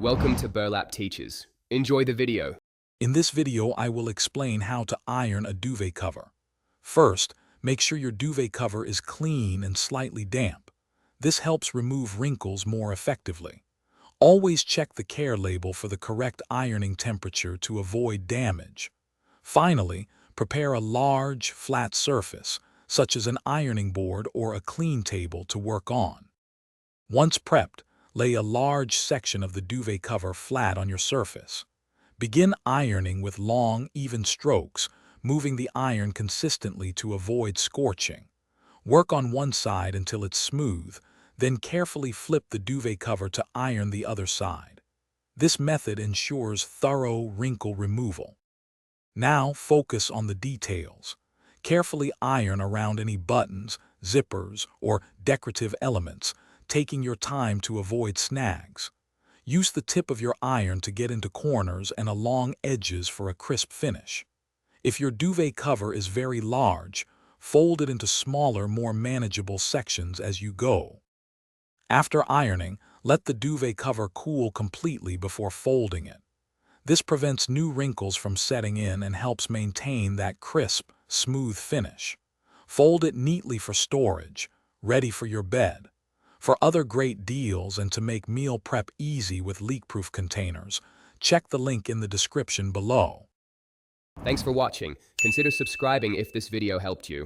Welcome to Burlap Teachers. Enjoy the video. In this video, I will explain how to iron a duvet cover. First, make sure your duvet cover is clean and slightly damp. This helps remove wrinkles more effectively. Always check the care label for the correct ironing temperature to avoid damage. Finally, prepare a large, flat surface, such as an ironing board or a clean table to work on. Once prepped, lay a large section of the duvet cover flat on your surface. Begin ironing with long, even strokes, moving the iron consistently to avoid scorching. Work on one side until it's smooth, then carefully flip the duvet cover to iron the other side. This method ensures thorough wrinkle removal. Now focus on the details. Carefully iron around any buttons, zippers, or decorative elements, taking your time to avoid snags. Use the tip of your iron to get into corners and along edges for a crisp finish. If your duvet cover is very large, fold it into smaller, more manageable sections as you go. After ironing, let the duvet cover cool completely before folding it. This prevents new wrinkles from setting in and helps maintain that crisp, smooth finish. Fold it neatly for storage, ready for your bed. For other great deals and to make meal prep easy with leak-proof containers, check the link in the description below. Thanks for watching. Consider subscribing if this video helped you.